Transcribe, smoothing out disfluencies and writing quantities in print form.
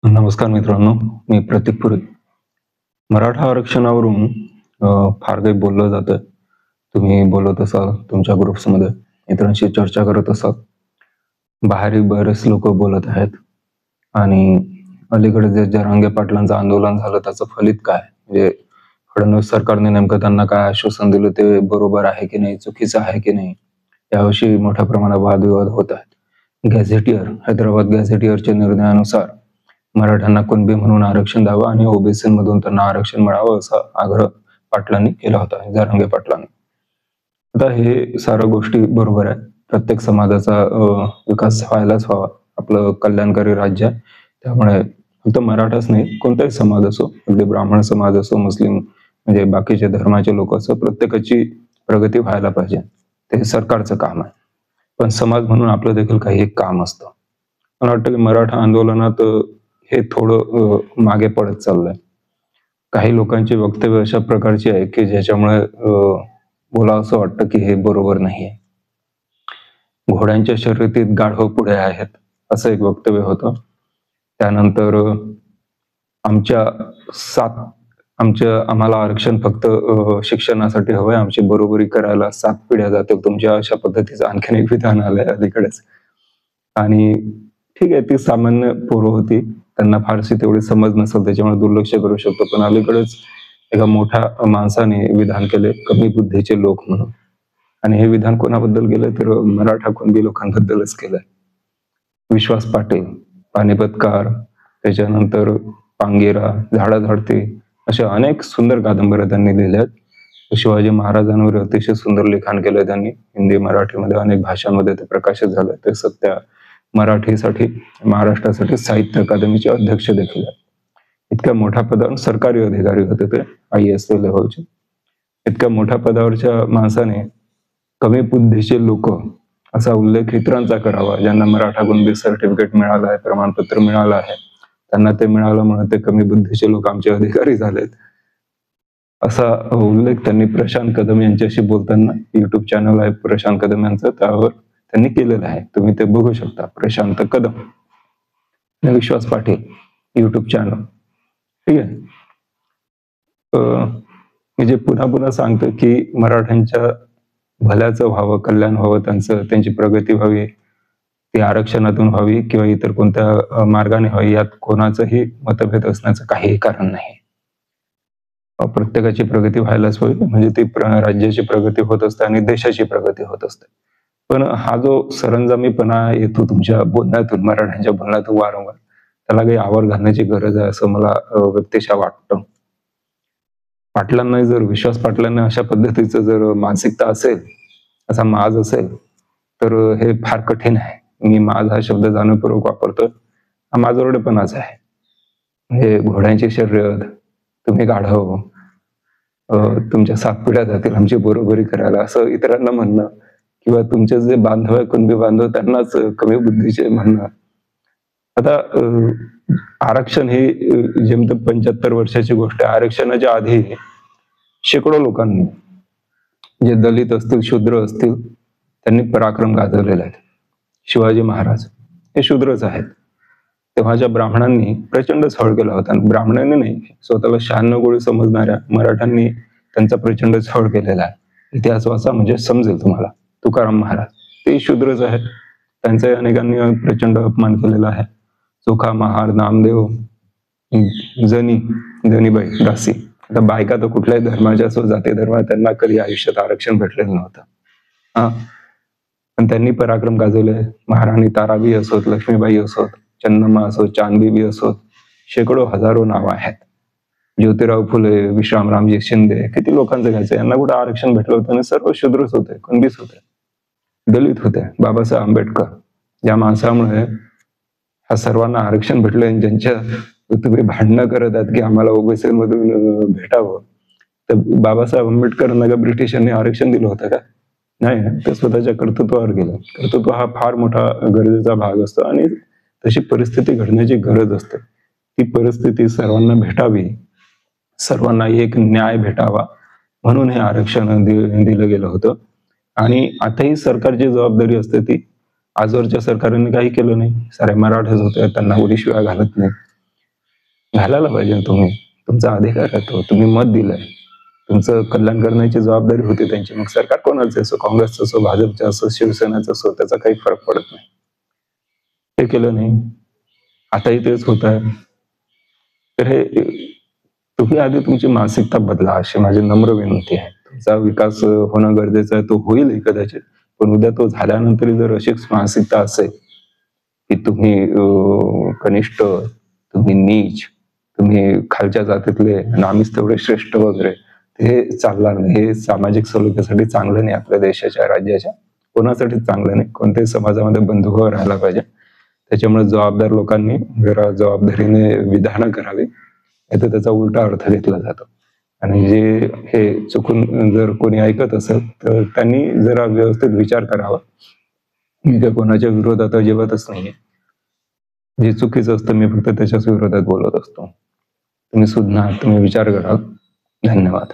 नमस्कार मित्रांनो, मी प्रतीक पुरे. मराठा आरक्षणावरून फार काही बोललं जातं. तुम्ही बोलत असाल तुमच्या ग्रुप्समध्ये, मित्रांशी चर्चा करत असाल. बाहेरही बरेच लोक बोलत आहेत आणि अलीकडे जे जरांगे पाटलांचं आंदोलन झालं त्याचं फलित काय? म्हणजे फडणवीस सरकारने नेमकं त्यांना काय आश्वासन दिलं ते बरोबर आहे की नाही, चुकीचं आहे की नाही, याविषयी मोठ्या प्रमाणात वादविवाद होत आहेत. गॅझेटियर, हैदराबाद गॅझेटियरच्या निर्णयानुसार मराठ्यांना कुणबी म्हणून आरक्षण द्यावं आणि ओबीसी मधून त्यांना आरक्षण मिळावं असा आग्रह पाटलांनी केला होता, जरांगे पाटलांनी. आता हे साऱ्या गोष्टी बरोबर आहे. प्रत्येक समाजाचा विकास व्हायलाच हवा. आपलं कल्याणकारी राज्य आहे. त्यामुळे फक्त मराठाच नाही, कोणताही समाज असो, अगदी ब्राह्मण समाज असो, मुस्लिम म्हणजे बाकीचे धर्माचे लोक असो, प्रत्येकाची प्रगती व्हायला पाहिजे. ते सरकारचं काम आहे. पण समाज म्हणून आपलं देखील काही एक काम असतं. मला वाटतं की मराठा आंदोलनात हे थोडं मागे पडत चाललंय. काही लोकांची वक्तव्य अशा प्रकारची आहे की ज्याच्यामुळे बोलावं असं वाटतं की हे बरोबर नाहीये. घोड्यांच्या शर्यतीत गाढव पुढे आहेत, असं एक वक्तव्य होतं. त्यानंतर आमच्या सात आम्हाला आरक्षण फक्त शिक्षणासाठी हवंय, आमची बरोबरी करायला 7 पिढ्या जातील तुमच्या, अशा पद्धतीचं आणखीन एक विधान आलंय अलीकडेच. आणि ठीक आहे, ती सामान्य पोरं होती, त्यांना फारशी तेवढी समज नसेल, त्याच्यामुळे दुर्लक्ष करू शकतो. पण अलीकडेच एका मोठ्या माणसाने विधान केले, कमी बुद्धीचे लोक म्हणून. आणि हे विधान कोणाबद्दल केलं तर मराठा कुणबी लोकांबद्दलच केलंय. विश्वास पाटील, पानिपतकार, त्याच्यानंतर पांगेरा, झाडाझाडती, अशा अनेक सुंदर कादंबऱ्या त्यांनी लिहिल्यात. शिवाजी महाराजांवर अतिशय सुंदर लिखाण केलंय त्यांनी. हिंदी, मराठीमध्ये अनेक भाषांमध्ये ते प्रकाशित झालं. ते सध्या मराठीसाठी, महाराष्ट्रासाठी साहित्य अकादमीचे अध्यक्ष देखील आहेत. इतक्या मोठ्या पदावर सरकारी अधिकारी होते ते, IAS लेव्हलचे. इतक्या मोठ्या पदावरच्या माणसाने कमी बुद्धीचे लोक असा उल्लेख इतरांचा करावा, ज्यांना मराठा कुणबी सर्टिफिकेट मिळालं आहे, प्रमाणपत्र मिळालं आहे, त्यांना ते मिळालं म्हणून ते कमी बुद्धीचे लोक आमचे अधिकारी झालेत, असा उल्लेख त्यांनी प्रशांत कदम यांच्याशी बोलताना, युट्यूब चॅनल आहे प्रशांत कदम यांचं, त्यावर त्यांनी केलेलं आहे. तुम्ही ते बघू शकता. प्रशांत कदम, विश्वास पाटील, युट्यूब चॅनल. ठीक आहे. मी जे पुन्हा पुन्हा सांगतो की मराठ्यांच्या भल्याचं व्हावं, कल्याण व्हावं, त्यांची प्रगती व्हावी, ती आरक्षणातून व्हावी किंवा इतर कोणत्या मार्गाने व्हावी, यात कोणाचंही मतभेद असण्याचं काहीही कारण नाही. प्रत्येकाची प्रगती व्हायलाच हवी, म्हणजे ती राज्याची प्रगती होत असते आणि देशाची प्रगती होत असते. पण हा जो सरंजामीपणा येतो तुमच्या बोलण्यातून, मराठ्यांच्या बोलण्यातून वारंवार, त्याला काही आवर घालण्याची गरज आहे असं मला व्यक्तिशः वाटतं. पाटलांना जर, विश्वास पाटलांना अशा पद्धतीचं जर मानसिकता असेल, असा माज असेल, तर हे फार कठीण आहे. मी माज हा शब्द जाणीवपूर्वक वापरतो. हा माझोरडेपणाच आहे. म्हणजे घोड्यांची शर्यत, तुम्ही गाढव, तुमच्या 7 पिढ्या जातील आमची बरोबरी करायला, असं इतरांना म्हणणं, किंवा तुमचे जे बांधव आहे, कुणबी बांधव, त्यांनाच कमी बुद्धीचे म्हणणं. आता आरक्षण ही जेमतेम 75 वर्षाची गोष्ट आहे. आरक्षणाच्या आधी शेकडो लोकांनी, जे दलित असतील, शूद्र असतील, त्यांनी पराक्रम गाजवलेले आहेत. शिवाजी महाराज हे शूद्रच आहेत. तेव्हाच्या ब्राह्मणांनी प्रचंड छळ केला होता. ब्राह्मणांनी नाही, स्वतःला 96 गोळी समजणाऱ्या मराठ्यांनी त्यांचा प्रचंड छळ केलेला आहे. इतिहास वाचा म्हणजे समजेल तुम्हाला. तुकाराम महाराज ते शूद्रच आहेत. त्यांचाही अनेकांनी प्रचंड अपमान केलेला आहे. चोखा महार, नामदेव, जनीबाई, दासी. आता बायका तर कुठल्याही धर्माच्या असो, जाती धर्मात, त्यांना कधी आयुष्यात आरक्षण भेटलेलं नव्हतं. पण त्यांनी पराक्रम गाजवले. महाराणी ताराबाई असोत, लक्ष्मीबाई असोत, चन्नम्मा असोत, चांदबीबी असोत, शेकडो हजारो नावं आहेत. ज्योतिराव फुले, विश्रामरामजी शिंदे, किती लोकांचं घ्यायचं, यांना कुठं आरक्षण भेटलं होतं? आणि सर्व शूद्रच होते, कुणबीच होते, दलित होते. बाबासाहेब आंबेडकर, ज्या माणसामुळे ह्या सर्वांना आरक्षण भेटलं, ज्यांच्या तुम्ही भांडणं करत आहात की आम्हाला ओबीसी मधून भेटावं, तर बाबासाहेब आंबेडकरांना का ब्रिटिशांनी आरक्षण दिलं होतं का? नाही, ते स्वतःच्या कर्तृत्वावर गेलं. कर्तृत्व हा फार मोठा गरजेचा भाग असतो आणि तशी परिस्थिती घडण्याची गरज असते. ती परिस्थिती सर्वांना भेटावी, सर्वांना एक न्याय भेटावा, म्हणून हे आरक्षण दिलं गेलं होतं. आणि आताही सरकारची जबाबदारी असते ती. आजवरच्या सरकारने काही केलं नाही. सारे मराठेच होते, त्यांना उडी शिवाय घालत नाही. घालायला पाहिजे तुम्ही. तुमचा अधिकार आहे तो. तुम्ही मत दिलंय. तुमचं कल्याण करण्याची जबाबदारी होती त्यांची. मग सरकार कोणाचं असो, काँग्रेसचं असो, भाजपचं असो, शिवसेनेचं असो, त्याचा काही फरक पडत नाही. ते केलं नाही. आताही तेच होत आहे. तर हे तुम्ही आधी तुमची मानसिकता बदला, अशी माझी नम्र विनंती आहे. तुमचा विकास होणं गरजेचं आहे. तो होईलही कदाचित. पण उद्या तो झाल्यानंतर जर अशीच मानसिकता असेल, की तुम्ही कनिष्ठ, तुम्ही नीच, तुम्ही खालच्या जातीतले आणि आम्हीच तेवढे श्रेष्ठ वगैरे, हे चालणार नाही. हे सामाजिक सलोख्यासाठी चांगलं नाही. आपल्या देशाच्या, राज्याच्या कोणासाठीच चांगलं नाही. कोणत्याही समाजामध्ये बंधुभाव राहायला पाहिजे. त्याच्यामुळे जबाबदार लोकांनी जरा जबाबदारीने विधानं करावी, नाहीतर त्याचा उलटा अर्थ घेतला जातो. आणि जे हे चुकून जर कोणी ऐकत असेल तर त्यांनी जरा व्यवस्थित विचार करावा. मी काय कोणाच्या विरोधात अजिबातच नाहीये. जे चुकीचं असतं मी फक्त त्याच्याच विरोधात बोलत असतो. तुम्ही सुज्ञ आहात, तुम्ही विचार करा. धन्यवाद.